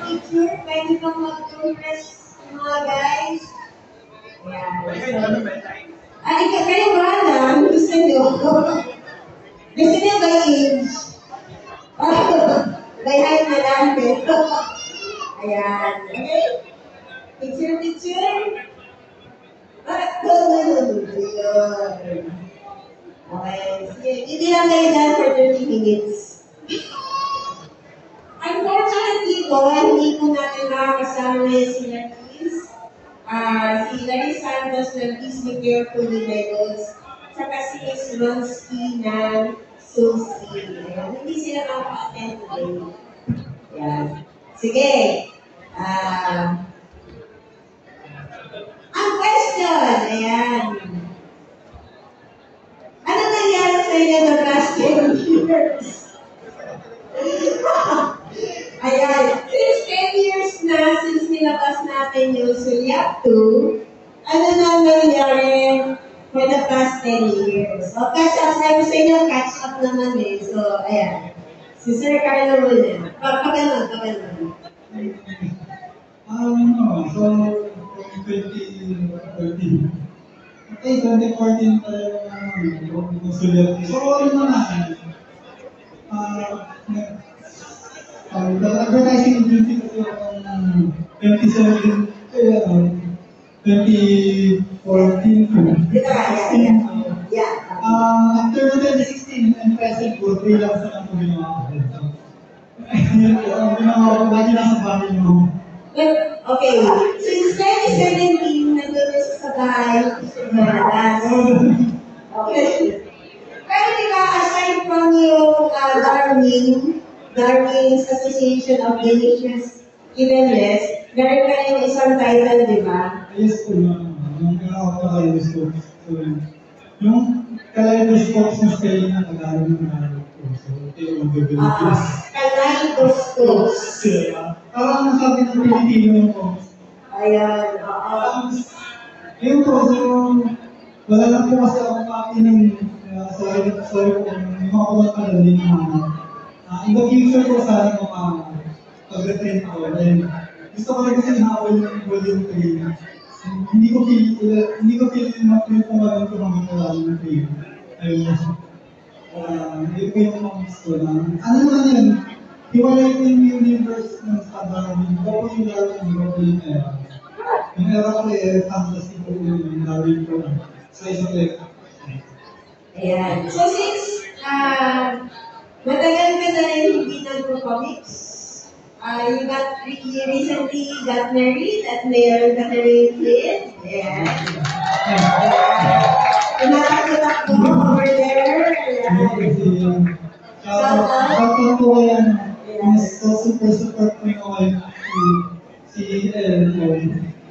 picture? Pwede bang mag-progress mga guys? Ayan. Kayo ba lang? Gusto nyo? Gusto nyo by age? By height na lang. Ayan. Okay? Picture? Okay. Sige, ibilang kayo dyan for 30 minutes. Unfortunately po, hindi po natin makakasama ngayon si Latrice. Si Latrice Santos ng Please Be Careful with Levels. Saka si Miss Ronsky ng Susi. Hindi sila makaka-attend today. Ayan. Sige. Ang question, ayan. Ano nangyari sa inyo the past 10 years? Ayan. Since 10 years na, since nilabas natin yung Sulyap 2, ano na nangyari for the past 10 years? So, catch up. Sabi sa inyo, catch up naman eh. So, ayan. Si Sir Carlo muna. Pagano'n. So, 2014. Okay, 2014 tayo ng Sulyap. So, ano naman? Advertising agency kasi akong 2017, 2014, 2016. After 2016 and present po, freelance na lang po ginawa ko. Ginawa ko, lagi lang sa family mo. Okay, since 2017, nandun sa bahay, okay. Pero diba, aside from yung Darwin's Association of Delicious Evenless, meron ka rin isang title, di ba? Yes po, yung ginawa ko kaleidoscope. So, yung kaleidoscope na spelling na Tagalog ng Tagalog po. So, ito yung gagawin. Kaleidoscope. Parang nasabi ng Pilipino po. Ayan, Ayun po, so, wala lang po kasi ako copy ng sorry po, yung mga kulang ka na din in the future po sana ko pag-retrain ko. Gusto ko rin kasi hinawal yung volume 3. Hindi ko feel yung pumalang ko hanggang wala yung 3. Ayun. Hindi ko yung mga gusto na. Ano naman yun? Hiwalay ko yung universe ng Darwin. Ikaw po yung Darwin, ikaw po yung era. Yung era ko fantasy po yung Darwin po. So, isang like. Ayan. So, since matagal ka na rin hindi nagpo-comics, you recently got married at mayroon ka na rin kid. Ayan. Tumatakot ako over there. Ayan. Shoutout po yan. Support po yung wife si Elle.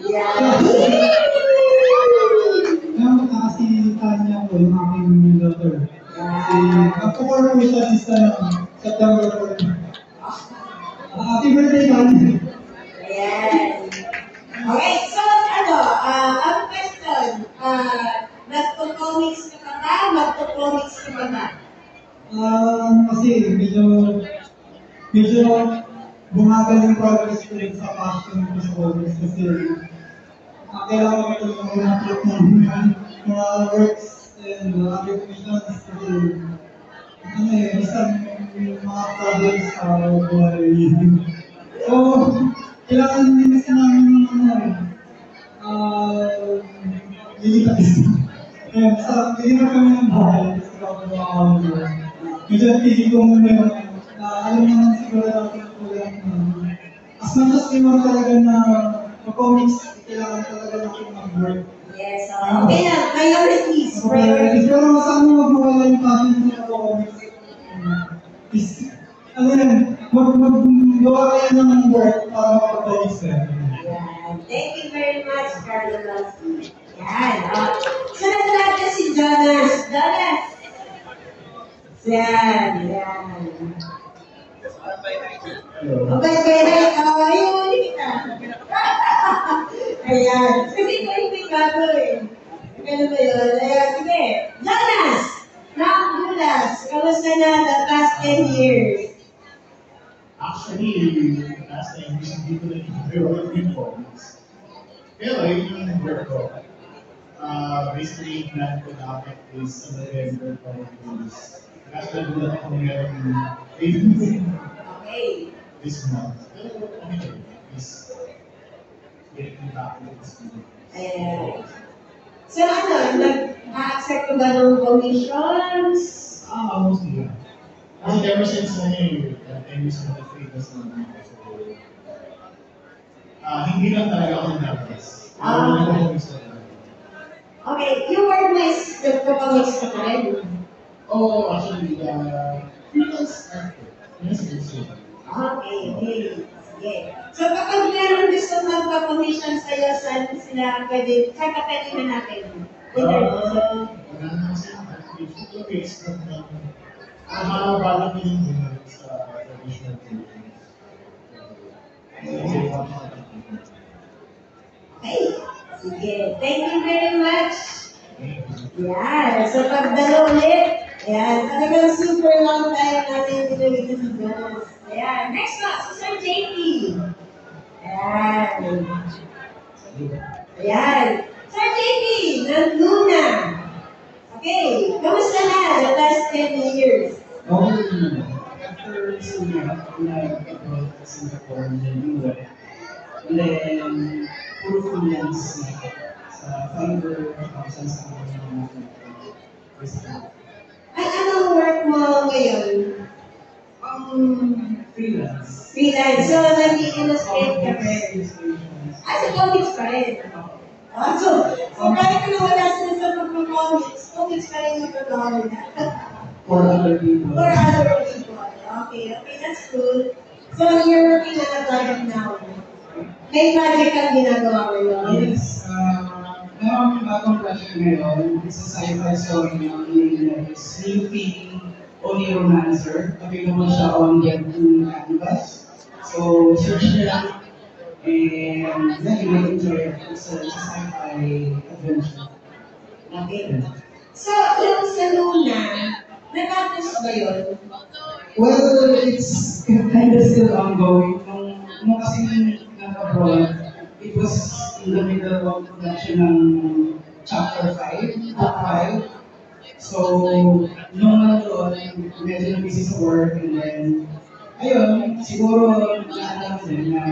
Yeah. Si Tanya po, yung aking daughter. Ako po siya September 4. Happy birthday, Tanya! Ayan. Okay, so ang question, nagpo-comics ka ba? Magpo-comics ka ba? Kasi medyo bumagal yung progress ko rin sa passion ko sa comics kasi kailangan ko yung mga works and other missions kasi minsan mga problems sa buhay. So, kailangan din kasi namin lilipat. Lilipat kami ng buhay kasi kapag medyo pili ko muna yung alam naman siguro natin kulang as much as we want talaga na comics, kailangan talaga natin mag-work. Yes, okay na. Priorities. Pero saan mo magmawala yung passion sa comics? Ano yan, magawa kayo ng work para makapag-comics na. Thank you very much, Carlo Lasky. Yan. Sunod natin si Jonas. Jonas! Yan. Okay, ayun, kita. Ayan. Kasi ko hindi gago eh. Ano ba yun? Ayan, sige. Jonas! Nakakagulas. Kamusta na the past 10 years? Actually, last 10 years hindi ko na yung performance. Pero yun yung work ko. Basically, plan ko dapat is sa November para this. Kaso nagulat ako meron Okay. this month. Pero okay, is getting back to this month. Ayan. So ano, nag-accept ko ba ng commissions? Mostly yeah. Kasi ever since ano yung 10 years na famous na ako. Hindi lang talaga ako nervous. Okay, yung word mix, nagpapamix ka pa rin? Oh, actually, freelance actor. Yes, yes, yes. Okay, okay. Sige. So kapag meron gusto magpa-commission sa'yo, saan sila pwede, saan ka pwede na natin? Wala na kasi yung Facebook, Facebook na balak ko yung sa traditional TV. Okay. Sige. Thank you very much. Yan. So pagdalo ulit. Ayan. Talagang super long time natin pinawit si Jonas. Ayan. Next up, si Sir JP. Ayan. Ayan. Sir JP, ng Luna. Okay. Kamusta na the last 10 years? Okay. After Luna, nag-abroad sa Singapore and then US. And then, puro freelance sa Fiverr, sa mga Ay, anong work mo ngayon? freelance. Freelance. So, nag-i-illustrate ka rin. So comics pa rin. So kahit na wala sila sa pag-comics, comics pa rin yung pag-comics. For other people. For other people. Okay, that's good. So, you're working on a project now. May project kang ginagawa ngayon? Yes. Meron bagong project ngayon. It's a sci-fi story na name is Sleeping Only Romancer. Available siya on Webtoon Canvas. So, search nyo lang. And then you will enjoy it. It's a sci-fi adventure. Okay. So, yung sa Luna, natapos ba yun? Well, it's kind of still ongoing. Nung kasi nag-abroad, it was in the middle of production ng chapter 5, book 5. So, nung doon, medyo na-busy sa work, and then, ayun, siguro na-alam din na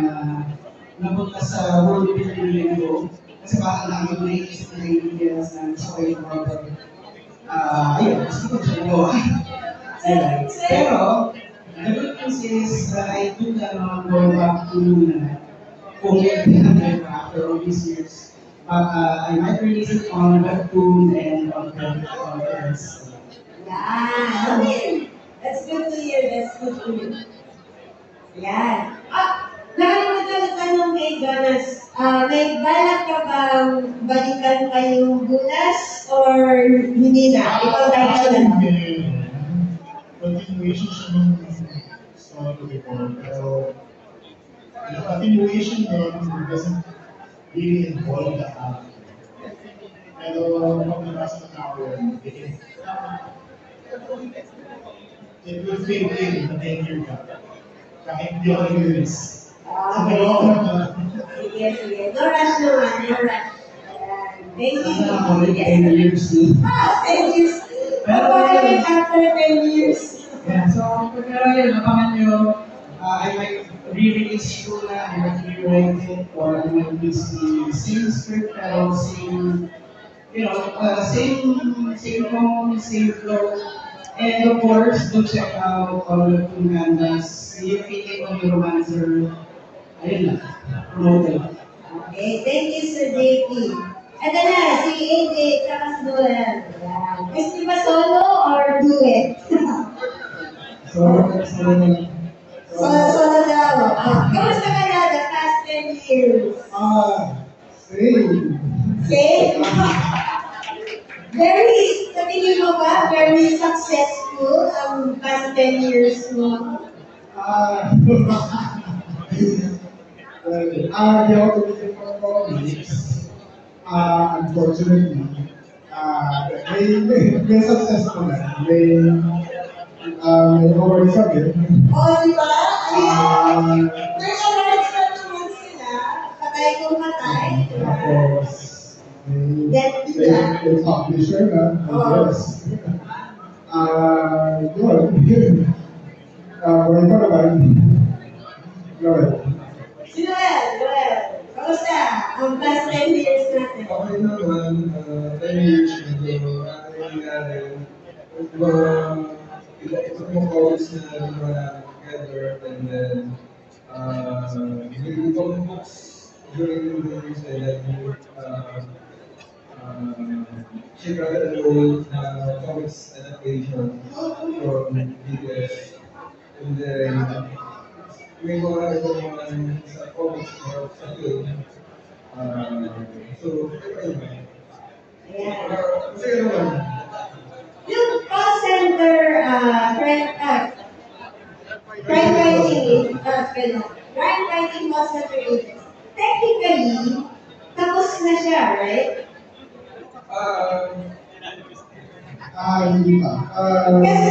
napunta sa world building ko. Kasi baka namin naisip na ideas na gusto ko yung product. Ayun, gusto ko siya nagawa. Pero, the good news is that I do that on going back to Luna. Kung may after all these years. But I might release it on Webtoon and on Conference. Yeah, okay. That's good to hear. That's good to hear. Yeah. Nakalimutan ko tanong kay Jonas. May balak ka bang balikan kayong Bulas or hindi na? Ikaw direction na. Continuation siya ng story ko before, pero the continuation nun doesn't really involve the actor. Pero pag nabasa ng ako yun, it will fit in the 10-year gap. Kahit hindi ako years. Okay. Sige, sige. No rush naman, no rush. Thank you. Ako rin 10 years. 10 years. Pero after 10 years. Yeah, so pero yun, napangan nyo, I might re-release Luna, I might rewrite it, or I might use the same script, pero same, same tone, same flow. And of course, do check out all the two Canvas, yung feeling of the romancer, ayun lang, promote lang. Okay, thank you, Sir JP. Ito na, si AJ, tsaka si Nolan. Gusto ba solo or duet? So, Solo daw. Kamusta ka na the past 10 years? Same. Same? Very, sa tingin mo ba, very successful ang past 10 years mo? Di ako tumitin for comics. Unfortunately, may successful na. May award sa akin. Oh, di ba? May awards na with publisher na, yes. Yun. Buhay pa naman. Yun. Si Noel, kamusta? Ang past 10 years natin. Okay naman, 10 years medyo nangyari. Ito yung college na naman together, and then yung ibang books during the years na she wrote a comics adaptation from BTS, and then may mga ito naman sa comics or sa film. So, Ayan. sige naman. Yung call center, crime writing call center agent. Technically, tapos na siya, right? Hindi pa.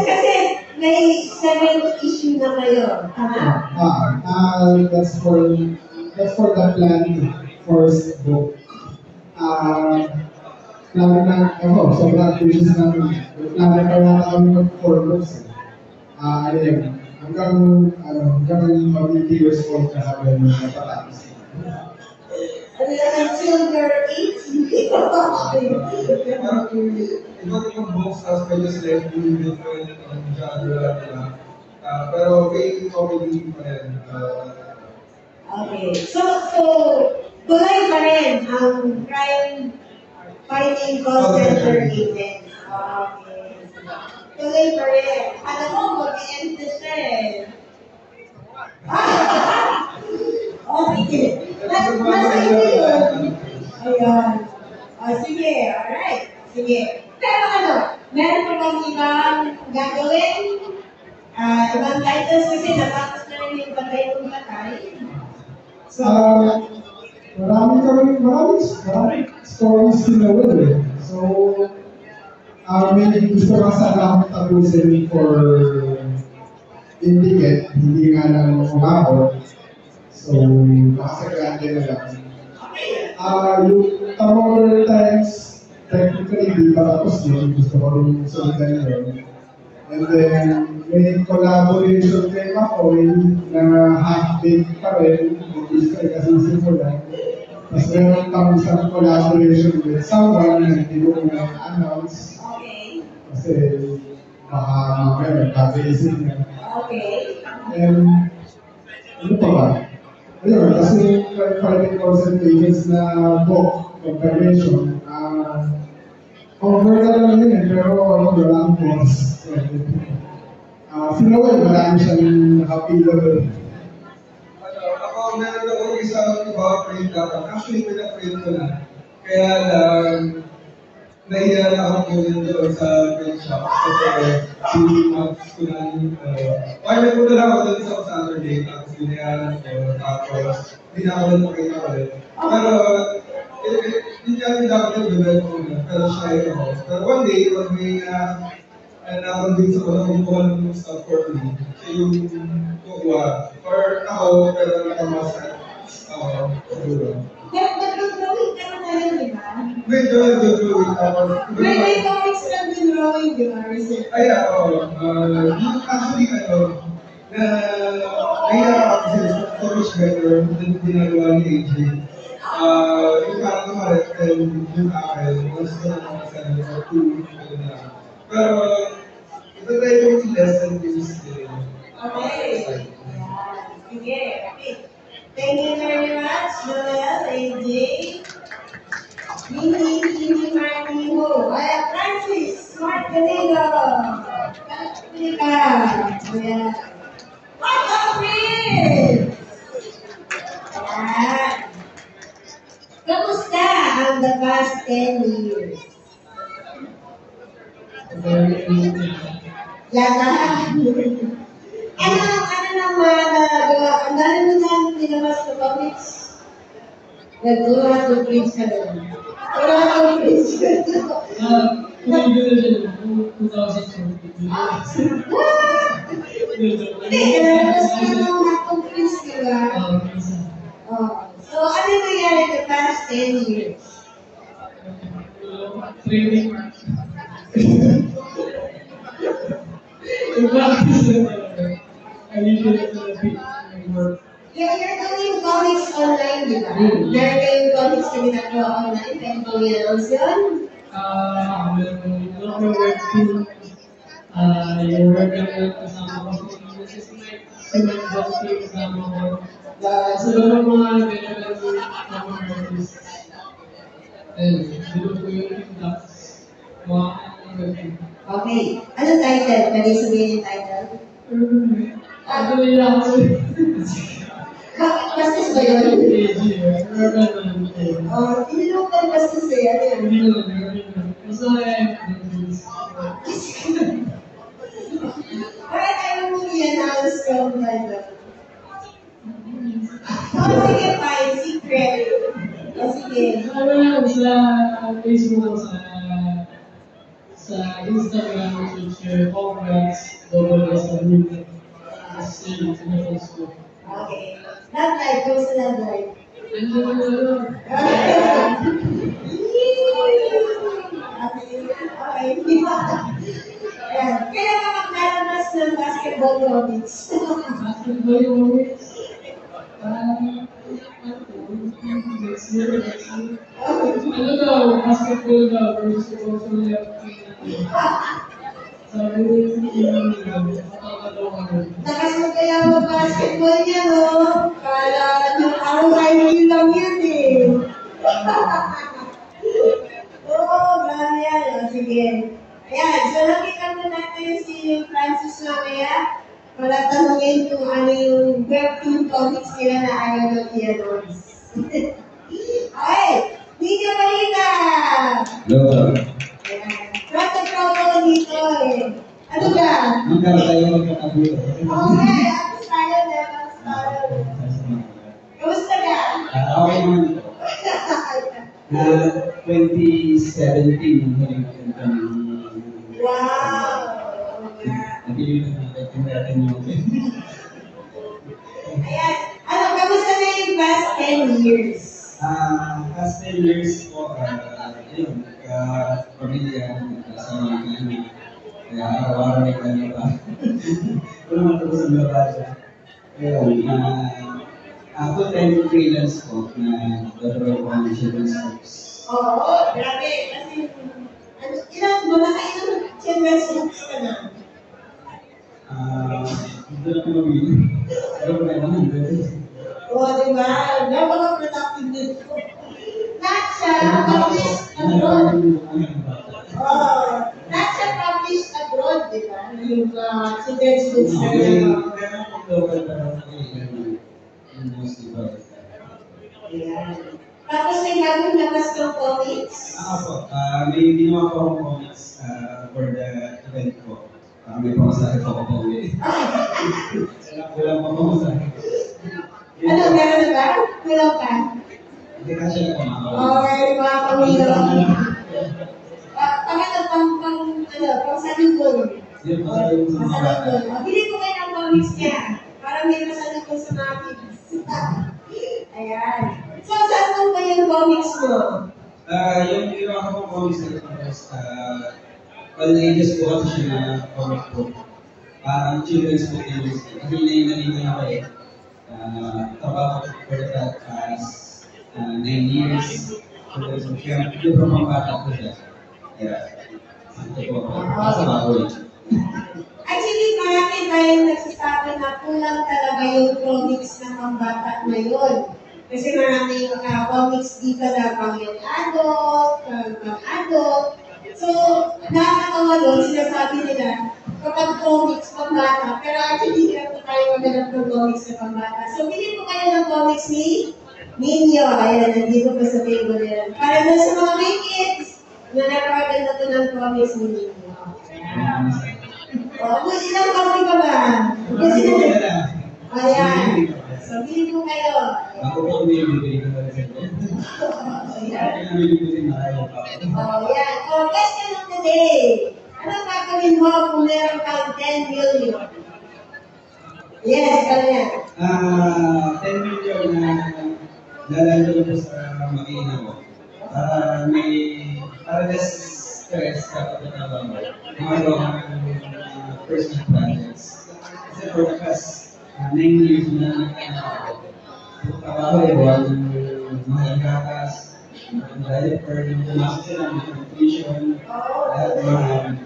Kasi may 7th issue na ngayon, tama? That's for the planned first book. Sobrang ambitious namin. Plano pa na kami mag-4 books. Hanggang mag-years old na kami napatapos. Ano lang, silver 8? Parang ibang books as medyo slightly different ang genre nila. Pero may comedy pa rin. Okay. So, tuloy pa rin ang crime fighting call center agent. Okay. Tuloy pa rin. Alam mo, mag-end na siya eh. Okay. Nasa iyo yun. Ayan. Sige, alright. Sige. Pero meron pa bang ibang gagawin? Ibang titles kasi natapos na rin yung Patay kung Patay. Maraming stories in the world. So, may gusto lang sana akong tapusin for Indicate, hindi nga lang umabot. So, nakasagrante na lang. Yung Tamor Times, technically, di pa tapos yun. Gusto ko rin sundan yun. And then, may collaboration kay Makoy na half-baked pa rin. Gusto rin kasi simulan. Tapos meron kami isang collaboration with someone na hindi ko na-announce. Okay. Kasi baka mamaya pag-iisip niya. Okay. And ano pa ba? Ayun, kasi private concentrations na book, confirmation, over na lang yun eh, pero wala ang books. Si Noel, marami siyang nakapilo rin. Ako, meron ako isang iba print dapat. Actually, pina-print ko na. Kaya lang, nahiya na ako kunin doon sa print shop. Kasi, months ko na may punta na ako doon sa Saturday. Tapos, binayaran ko. Tapos, hindi na ako doon makita ulit. Pero, hindi namin dapat yung gawin ko na. Pero, shy ako. Pero one day, pag may naroon din sa mga kumukuha ng stuff for me. Siya yung kukuha. Or ako, pero nakamasa. Siguro. Nag-drawing ka na rin, di ba? Medyo nag-drawing ako. May comics lang din drawing, di ba? Ay, actually, na nahihirap ako kasi so much better than ginagawa ni AJ. Yung parang nakaretel yung akin, once ko na nakasali or 2 weeks ko na. Pero, ito tayo yung lesson din still. Okay. Sige. Okay. Thank you very much, Noel, AJ. Hindi Martino. Francis, Smart Canigo. Katrika. What a friend! Kamusta ang the past 10 years? Lahat. Ano naman nagawa? Ang dami mo namin tinabas sa comics. Nag-duhat ng prince ka doon. Duhat ng prince ka doon. 2020. Hindi, nalabas ka ng hatong prince, di ba? So, ano nangyari the past 10 years? training. In practice, I usually work. Yeah, you're doing comics online, di ba? Meron kayong comics na ginagawa online, kaya mo i-announce yun? Yung webtoon, yung webtoon kasama ko. This is like cement boxing kasama ko. So, yung mga ganyan artists. And, dito ko yung ducks. Mga webtoon. Okay. Anong title? Pwede sabihin yung title? Ano nila ako? Bakit bastos ba yun? Inilukan bastos eh. Ano yan? Hindi lang. Basta Bakit ayaw mo i-announce yung title? Oh, sige, fine. Secret. Oh, sige. ano yan, sa Facebook, sa Instagram, Twitter, congrats, double S na music. Kasi sa Facebook. Okay. Love life. Kung sa love life. Okay. Ayan. Kaya ka maglalabas ng basketball comics. Basketball comics? Next year. Ano daw? Basketball daw. Gusto ko sa sabi yung Lakas mo kaya mag-basketball niya, no? Kala yung RYP lang yan, eh. Oo, grabe yan. O, sige. Ayan, so nakita mo natin si Francis mamaya para tanungin kung ano yung webtoon comics nila na ayaw ng i-announce. Okay, video balita! Hello. Proto dito eh. Ano ba? Hanggang tayo magkakabuo. Okay, tapos tayo na. Kamusta ka? Okay naman ito. 2017 yung huling punta ng... Wow! Nabilib natin yung... Ayan. Ano, kamusta na yung past 10 years? Past 10 years po, yun, pamilya, kasama kami. Kaya araw-araw may kanya pa. Kung naman tapos ang labasa. Ngayon, full-time freelance po na dalawa ko ang children's books. Oo, grabe. Kasi, ano, ilang mo, nakailang children's books ka na? Hindi na ko mabili. Pero ko na naman. Oo, diba? Napaka-productive nito. Lahat siya published abroad. Lahat siya published abroad, diba? Yung children's books na yun. Tapos may bagong labas ng comics? Po. May ginawa ko akong comics for the event ko. May pamasahe po ako po ulit. Walang pamasahe. Ano, meron na ba? Kulang ka? Hindi kasi na kumakawa. Okay, mga pamilya. Pang salubong. Yun, masahe sa mga bata. Bili ko kayo ng comics niya. Para may masalubong sa mga kids. Ayan. So, saan mo ba yung comics mo? Yung ginawa ko comics na ito, all ages po kasi siya na comic book. Parang children's book yun. Kasi nalina ako eh. Trabaho for the past 9 years. Children's book siya. Yung mga bata ko siya. Kaya, ito po ako. Kasama ko eh. Actually, marami tayong nagsasabi na kulang talaga yung comics na pambata ngayon. Kasi maraming comics dito na pang young adult, pang adult. So, nakakatawa doon, sinasabi nila, kapag comics pambata, pero actually, hindi na tayo maganap ng comics na pambata. So, bilhin ko kayo ng comics ni Ninyo. Ayan, nandito pa sa table nila. Para doon sa mga may kids, na napakaganda to ng comics ni Ninyo. Ilang copy ka ba? Kasi na. Ayan. So, bilhin ko kayo. Ako po bibili ko na rin ito. Kaya nabili ko din marami pa. Ayan. So, question of the day. Ano gagawin mo kung meron kang 10 million? Yes, kanya. 10 million na lalalo ko sa makina ko. Para stress kapag gumagawa ka ng personal projects. Kasi for the past 9 years na trabaho ay buwan ng mga igatas, mga developer, yung pumasok sila ng competition, lahat ng mga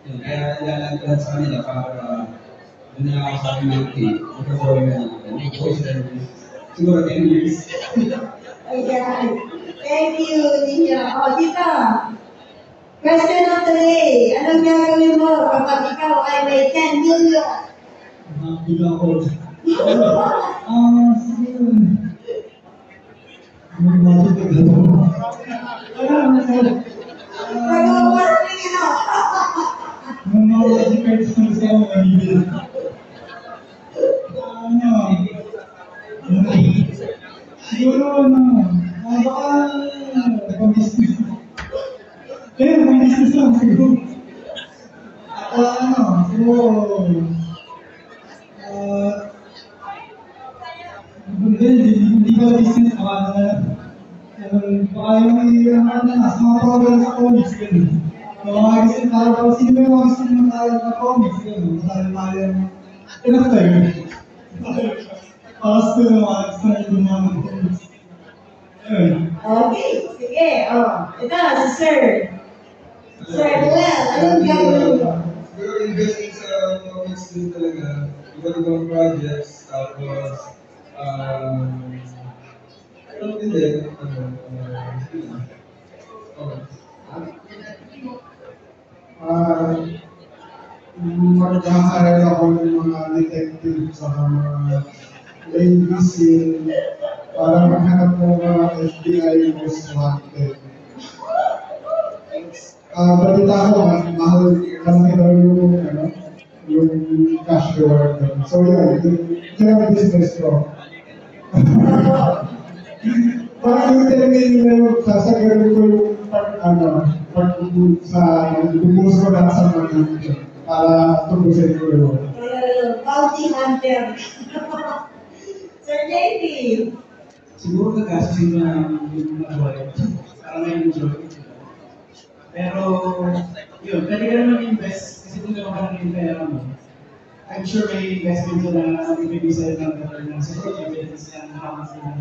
yun, kaya lahat sa kanila para doon na ako sa aking mga team, mag-perform na siguro 10 years. Ayan. Thank you, Ninyo. O, dito. Question of the day. Anong gagawin mo kapag ikaw ay may 10 million? Bigla ako. Siguro. Mag-overthink ito. Yung mga magic cards na gusto ko mabibili. Siguro, baka, pang-business. Pang-business lang siguro. Siguro, hindi ko business, baka yung mga program sa comics, gano'n. Mga gusto na, sino yung mga gusto na comics, gano'n. Tayo, enough tayo. Pakas ko yung mga gusto na gumawa ng comics. Okay, sige. Ito, si Sir. Sir Noel, anong gagawin mo? Siguro investing sa comics din talaga. Iba't-ibang projects. Tapos, ano din din? Mag-hire ako ng mga detective sa mga ABC para maghanap ng mga FBI most wanted. Balita ko, mahal kasi daw yung cash reward doon. So yeah, yun ang business ko. Parang yung talagang yung sasagarin ko yung lubos ko lang sa mga para tubusin ko yun. Bounty hunter. Sir JP. Siguro nagkasusin ko ng mag-joy. Para may enjoy. Pero, yun, pwede ka naman invest kasi kung gano'n ka ng pera mo. I'm sure may investment ko na ibibigay sa'yo ng better ng siguro dividends yan, hamas na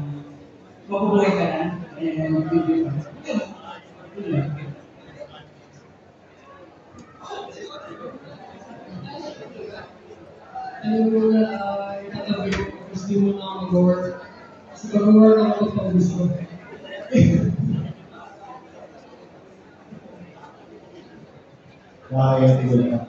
mabubuhay ka na, and magbibigay ka. Yun lang. Ano muna, itatabi ko, gusto mo na mag-work. Kasi mag-work ako pag gusto. Kaya tigil ka.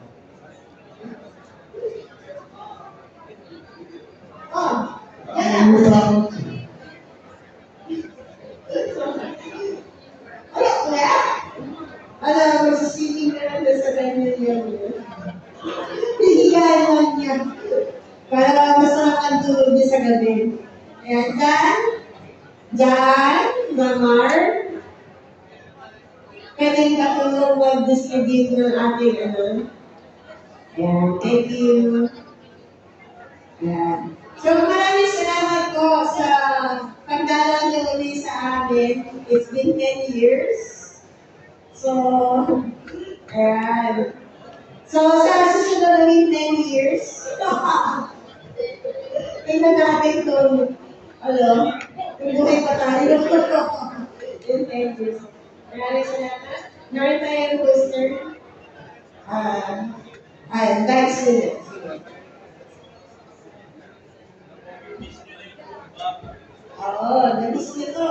Magsisingin na lang sa 10 million yun. Hihigaan lang niya. Para masarap ang tulog niya sa gabi. Ayan, Jan, Damar, pwedeng katulong mag-distribute ng ating Ayan, thank you. Ayan. So, maraming salamat po sa pagdalaw niyo ulit sa amin. It's been 10 years. So, ayan. So, sa susunod na 10 years, tingnan natin kung, kung buhay pa tayo. In 10 years. Maraming salamat. Meron tayong poster. Thanks to it. Oo, nabis nito.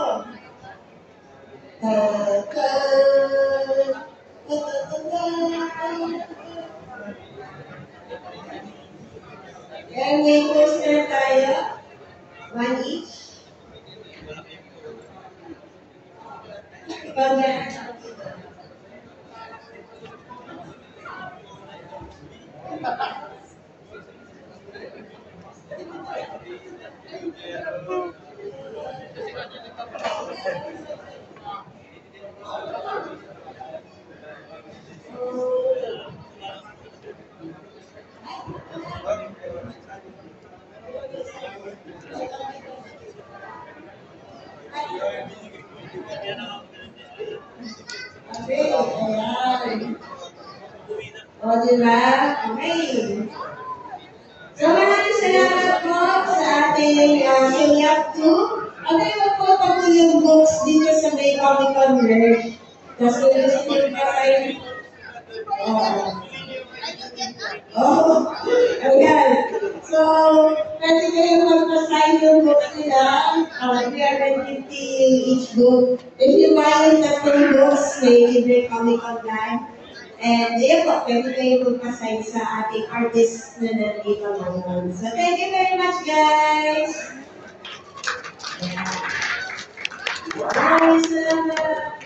Yan, may poster tayo. One each. Ikaw na. Okay, ayan. O, diba? Okay. So, maraming salamat po sa ating Singap 2. Okay, magpunta po yung books dito sa may Comic Con merch. Kasi listening pa tayo. Ayan. So, pwede kayo magpasign yung books nila. 350 each book. If you buy yung tatlong books, may libre Comic Con live. And yun po, pwede kayo magpasign sa ating artists na nandito ngayon. So, thank you very much, guys! Maraming salamat!